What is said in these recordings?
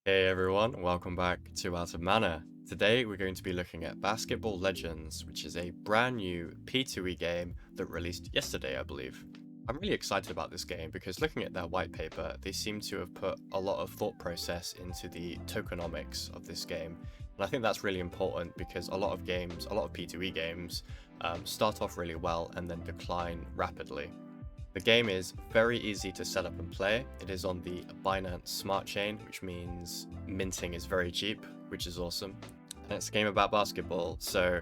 Hey everyone, welcome back to Out of Mana. Today we're going to be looking at Basketball Legends, which is a brand new P2E game that released yesterday, I believe. I'm really excited about this game because looking at their white paper, they seem to have put a lot of thought process into the tokenomics of this game. And I think that's really important because a lot of P2E games start off really well and then decline rapidly. The game is very easy to set up and play. It is on the Binance Smart Chain, which means minting is very cheap, which is awesome. And it's a game about basketball, so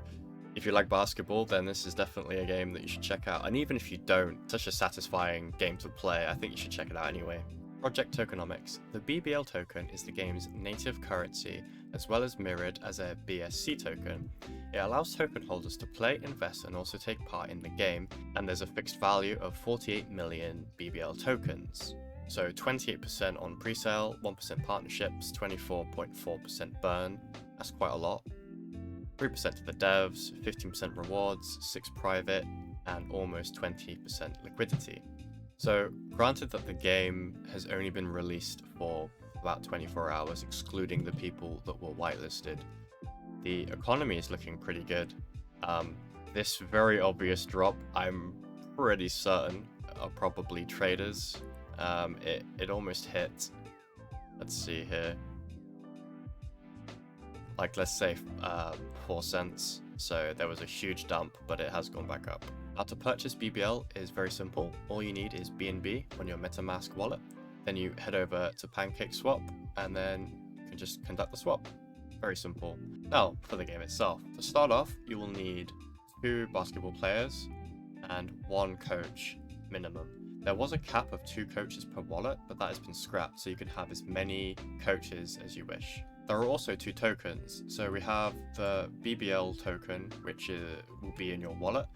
if you like basketball, then this is definitely a game that you should check out. And even if you don't, such a satisfying game to play, I think you should check it out anyway. Project Tokenomics. The BBL token is the game's native currency, as well as mirrored as a BSC token. It allows token holders to play, invest, and also take part in the game, and there's a fixed value of 48 million BBL tokens. So 28% on presale, 1% partnerships, 24.4% burn. That's quite a lot. 3% to the devs, 15% rewards, 6 private, and almost 20% liquidity. So, granted that the game has only been released for about 24 hours, excluding the people that were whitelisted, the economy is looking pretty good. This very obvious drop, I'm pretty certain, are probably traders. It almost hit, let's see here, like let's say 4 cents. So there was a huge dump, but it has gone back up. How to purchase BBL is very simple. All you need is BNB on your MetaMask wallet. Then you head over to PancakeSwap and then you can just conduct the swap. Very simple. Now, for the game itself. To start off, you will need 2 basketball players and 1 coach minimum. There was a cap of 2 coaches per wallet, but that has been scrapped, so you can have as many coaches as you wish. There are also 2 tokens. So we have the BBL token, which will be in your wallet.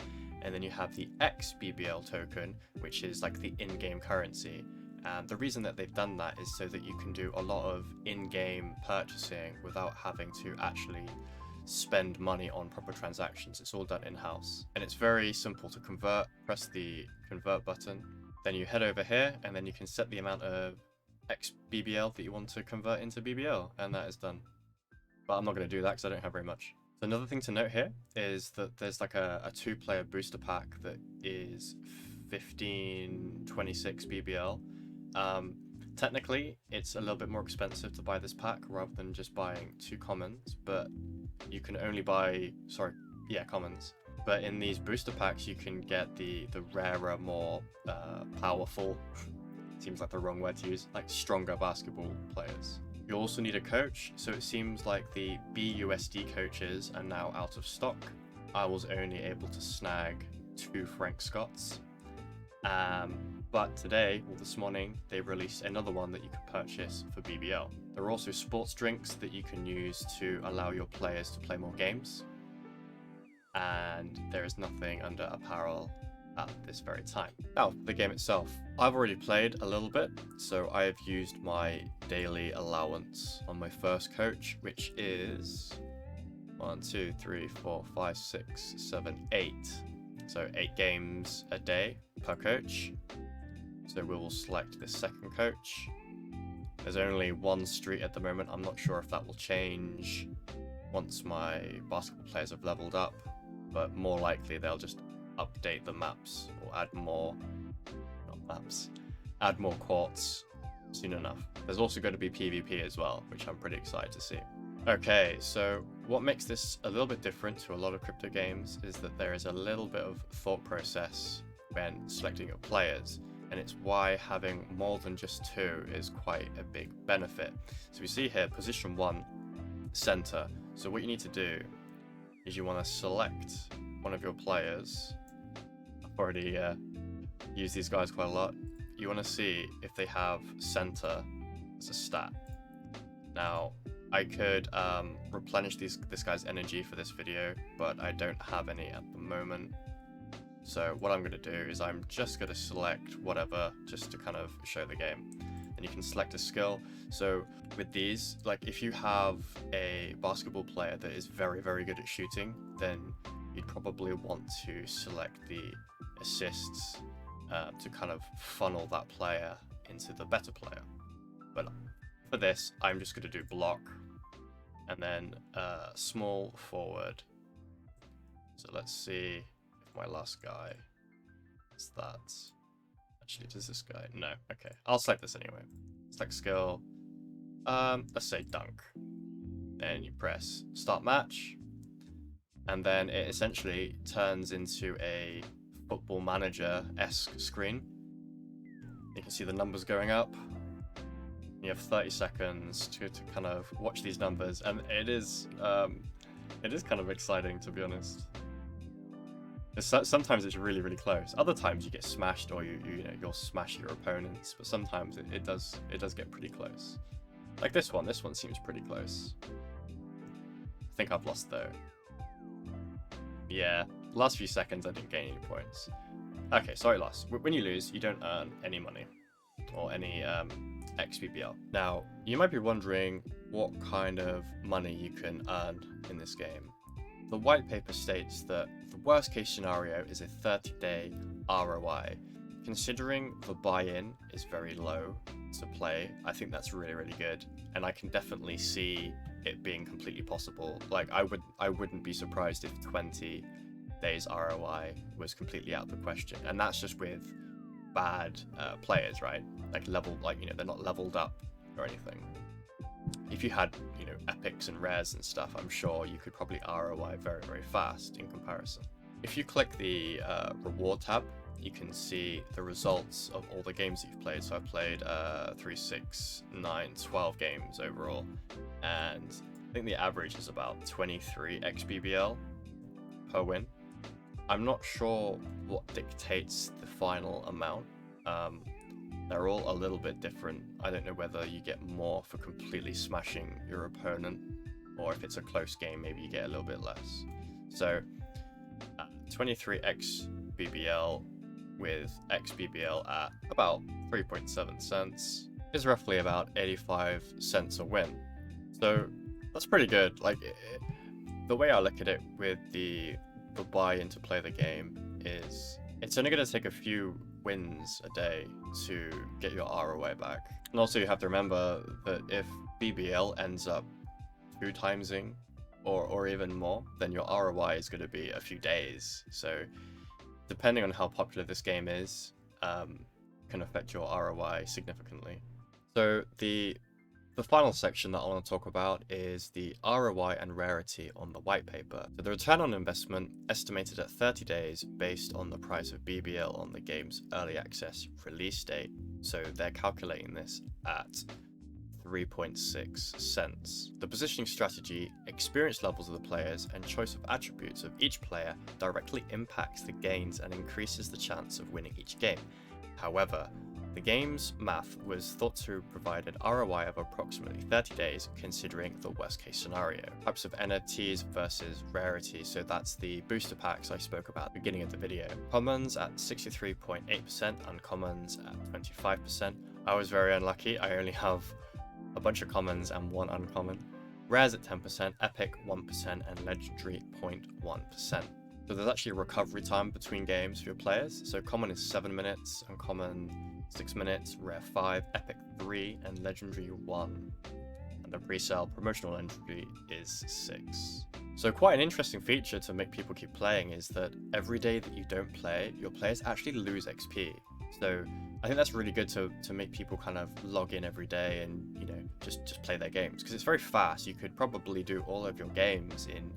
And then you have the XBBL token, which is like the in-game currency. And the reason that they've done that is so that you can do a lot of in-game purchasing without having to actually spend money on proper transactions. It's all done in-house. And it's very simple to convert. Press the convert button. Then you head over here and then you can set the amount of XBBL that you want to convert into BBL. And that is done. But I'm not going to do that because I don't have very much. Another thing to note here is that there's like a 2-player booster pack that is 1526 BBL. Technically, it's a little bit more expensive to buy this pack rather than just buying 2 commons, but you can only buy, commons. But in these booster packs, you can get the rarer, more powerful, seems like the wrong word to use, like stronger basketball players. You also need a coach, so it seems like the BUSD coaches are now out of stock. I was only able to snag 2 Frank Scotts. But today, or this morning, they released another one that you can purchase for BBL. There are also sports drinks that you can use to allow your players to play more games. And there is nothing under apparel at this very time. Now, the game itself. I've already played a little bit, so I've used my daily allowance on my first coach, which is 1, 2, 3, 4, 5, 6, 7, 8. So 8 games a day per coach. So we will select this second coach. There's only 1 street at the moment. I'm not sure if that will change once my basketball players have leveled up, but more likely they'll just update the maps or add more courts soon enough. There's also going to be PvP as well, which I'm pretty excited to see. Okay, so what makes this a little bit different to a lot of crypto games is that there is a little bit of thought process when selecting your players, and it's why having more than just 2 is quite a big benefit. So we see here position 1, center. So what you need to do is you want to select one of your players. I've already used these guys quite a lot. You want to see if they have center as a stat. Now, I could replenish this guy's energy for this video, but I don't have any at the moment. So what I'm going to do is I'm just going to select whatever just to kind of show the game. And you can select a skill. So with these, like if you have a basketball player that is very, very good at shooting, then you'd probably want to select the assists to kind of funnel that player into the better player. But For this, I'm just going to do block and then small forward. So let's see if my last guy is that. Actually, does this guy? No. Okay, I'll select this anyway. Select skill. Let's say dunk. Then you press start match, and then it essentially turns into a Football Manager-esque screen. You can see the numbers going up. You have 30 seconds to kind of watch these numbers, and it is kind of exciting, to be honest. Sometimes it's really, really close. Other times you get smashed, or you'll smash your opponents. But sometimes it does get pretty close. Like this one. This one seems pretty close. I think I've lost though. Yeah, last few seconds I didn't gain any points. Okay, sorry, lost. When you lose, you don't earn any money or any XBBL. Now, you might be wondering what kind of money you can earn in this game. The white paper states that the worst case scenario is a 30-day ROI. Considering the buy-in is very low to play, I think that's really, really good, and I can definitely see it being completely possible. Like, I wouldn't be surprised if 20 days ROI was completely out of the question, and that's just with bad players, right? Like they're not leveled up or anything. If you had epics and rares and stuff, I'm sure you could probably ROI very, very fast in comparison. If you click the reward tab, you can see the results of all the games that you've played. So I've played 3, 6, 9, 12 games overall, and I think the average is about 23 XBBL per win. I'm not sure what dictates the final amount. They're all a little bit different. I don't know whether you get more for completely smashing your opponent, or if it's a close game, maybe you get a little bit less. So 23 XBBL with XBBL at about 3.7 cents is roughly about 85 cents a win. So that's pretty good. Like, the way I look at it with the buy-in to play the game is it's only going to take a few wins a day to get your ROI back. And also you have to remember that if BBL ends up 2-timesing or even more, then your ROI is going to be a few days. So depending on how popular this game is, can affect your ROI significantly. So the final section that I want to talk about is the ROI and rarity on the white paper. So the return on investment estimated at 30 days based on the price of BBL on the game's early access release date. So they're calculating this at 3.6 cents. The positioning strategy, experience levels of the players, and choice of attributes of each player directly impacts the gains and increases the chance of winning each game. However, the game's math was thought to provide an ROI of approximately 30 days, considering the worst case scenario. Types of NFTs versus rarity, so that's the booster packs I spoke about at the beginning of the video. Commons at 63.8%, uncommons at 25%. I was very unlucky, I only have a bunch of commons and 1 uncommon. Rares at 10%, epic 1%, and legendary 0.1%. So there's actually a recovery time between games for your players. So common is 7 minutes, uncommon 6 minutes, rare 5, epic 3, and legendary 1. And the pre-sale promotional legendary is 6. So quite an interesting feature to make people keep playing is that every day that you don't play, your players actually lose XP. So I think that's really good to make people kind of log in every day and just play their games, because it's very fast. You could probably do all of your games in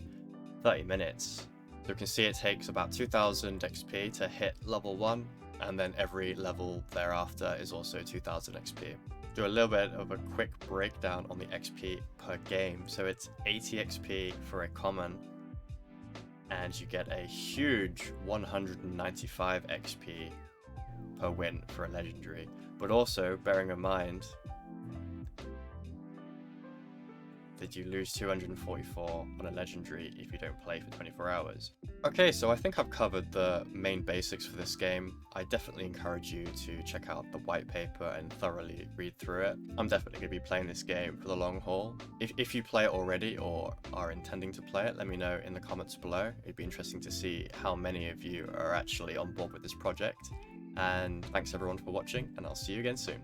30 minutes. So you can see it takes about 2000 XP to hit level 1, and then every level thereafter is also 2000 XP. Do a little bit of a quick breakdown on the XP per game. So it's 80 XP for a common, and you get a huge 195 XP per win for a legendary. But also bearing in mind that you lose 244 on a legendary if you don't play for 24 hours. Okay, so I think I've covered the main basics for this game. I definitely encourage you to check out the white paper and thoroughly read through it. I'm definitely going to be playing this game for the long haul. If you play it already or are intending to play it, let me know in the comments below. It'd be interesting to see how many of you are actually on board with this project. And thanks everyone for watching, and I'll see you again soon.